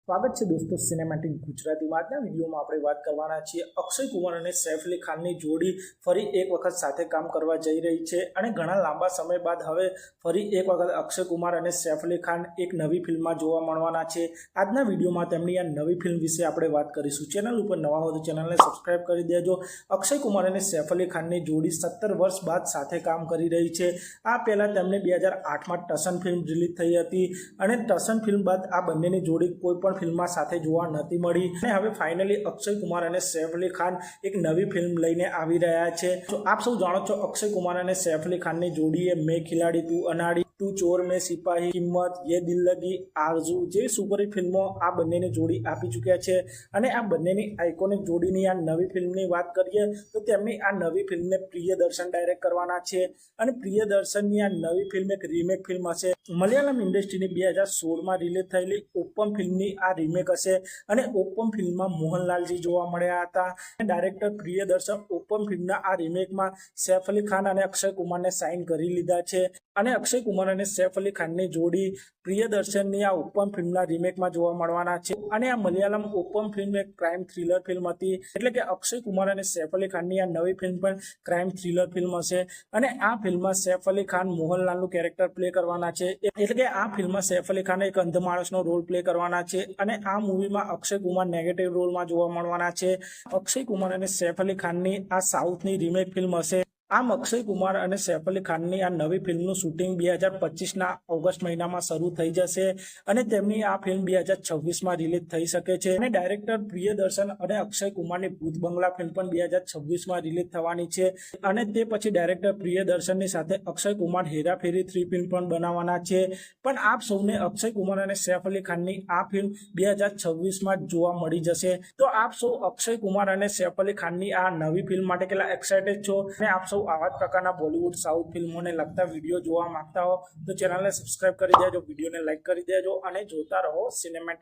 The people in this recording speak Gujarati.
સ્વાગત છે દોસ્તો સિનેમેટિક ગુજરાતીમાં। આજના વિડીયોમાં આપણે વાત કરવાના છીએ અક્ષય કુમાર અને સૈફ અલી ખાનની જોડી ફરી એક વખત સાથે કામ કરવા જઈ રહી છે અને ઘણા લાંબા સમય બાદ હવે ફરી એક વખત અક્ષય કુમાર અને સૈફ અલી ખાન એક નવી ફિલ્મમાં જોવા મળવાના છે। આજના વિડીયોમાં તેમની આ નવી ફિલ્મ વિશે આપણે વાત કરીશું। ચેનલ ઉપર નવા હો તો ચેનલને સબસ્ક્રાઇબ કરી દેજો। અક્ષય કુમાર અને સૈફ અલી ખાનની જોડી 17 વર્ષ બાદ સાથે કામ કરી રહી છે। આ પહેલા તેમને 2008માં ટશન ફિલ્મ રિલીઝ થઈ હતી અને ટશન ફિલ્મ બાદ આ બંનેની જોડી કોઈ પણ ફિલ્મમાં સાથે જોવા નથી મળી અને હવે ફાઇનલી અક્ષય કુમાર અને સૈફ અલી ખાન એક નવી ફિલ્મ લઈને આવી રહ્યા છે। તો આપ સૌ જાણો છો અક્ષય કુમાર અને સૈફ અલી ખાનની જોડીએ મેં ખિલાડી તું અનાડી, તું ચોર મેં સિપાહી, કિંમત, યે દિલ લગી, આરઝू જેવી સુપરહિટ ફિલ્મો આ બંનેની જોડી આપી ચૂક્યા છે અને આ બંનેની આઇકોનિક જોડીની આ નવી ફિલ્મની વાત કરીએ તો તેમની આ નવી ફિલ્મને પ્રિયદર્શન ડાયરેક્ટ કરવાના છે અને પ્રિયદર્શનની આ નવી ફિલ્મ એક રીમેક ફિલ્મ હશે। મલયાલમ ઇન્ડસ્ટ્રીની 2016માં રિલીઝ થયેલી ઓપમ ફિલ્મની આ રીમેક હશે અને ઓપમ ફિલ્મમાં મોહનલાલજી જોવા મળ્યા હતા। ડાયરેક્ટર પ્રિયદર્શન ઓપમ ફિલ્મના આ રીમેકમાં સૈફ અલી ખાન અને અક્ષય કુમારને સાઇન કરી લીધા છે અને અક્ષય કુમાર અને સૈફ અલી ખાનની જોડી પ્રિયદર્શનની આ ઓપમ ફિલ્મના રીમેકમાં જોવા મળવાના છે અને આ મલયાલમ ઓપમ ફિલ્મ એક ક્રાઇમ થ્રિલર ફિલ્મ હતી, એટલે કે અક્ષય કુમાર અને સૈફ અલી ખાનની આ નવી ફિલ્મ પણ ક્રાઇમ થ્રિલર ફિલ્મ હશે અને આ ફિલ્મમાં સૈફ અલી ખાન મોહનલાલનું કેરેક્ટર પ્લે કરવાના છે। એટલે કે આ ફિલ્મમાં સૈફ અલી ખાન એક અંધ માણસનો રોલ પ્લે કરવાના છે અને આ મૂવીમાં અક્ષય કુમાર નેગેટિવ રોલમાં જોવા મળવાના છે। અક્ષય કુમાર અને સૈફ અલી ખાનની આ સાઉથની રીમેક ફિલ્મ હશે। આમ અક્ષય કુમાર અને સૈફ અલી ખાનની આ નવી ફિલ્મનું શૂટિંગ 2025ના ઓગસ્ટ મહિનામાં શરૂ થઈ જશે અને તેમની આ ફિલ્મ 2026માં રિલીઝ થઈ શકે છે અને ડાયરેક્ટર પ્રિયદર્શન અને અક્ષય કુમારની ભૂત બંગલા ફિલ્મ પણ 2026માં રિલીઝ થવાની છે અને તે પછી ડાયરેક્ટર પ્રિયદર્શનની સાથે અક્ષય કુમાર હેરાફેરી 3 ફિલ્મ પણ બનાવવાના છે। પણ આપ સૌને અક્ષય કુમાર અને સૈફ અલી ખાનની આ ફિલ્મ 2026માં જોવા મળી જશે। તો આપ સૌ અક્ષય કુમાર અને સૈફ અલી ખાનની આ નવી ફિલ્મ માટે કેટલા એક્સાઇટેડ છો અને આપ સૌ આવા જ પ્રકારના બોલિવૂડ સાઉથ ફિલ્મોને લગતા વિડીયો જોવા માંગતા હો તો ચેનલને સબસ્ક્રાઇબ કરી દેજો, વિડીયોને લાઇક કરી દેજો અને જોતા રહો સિનેમેટિક।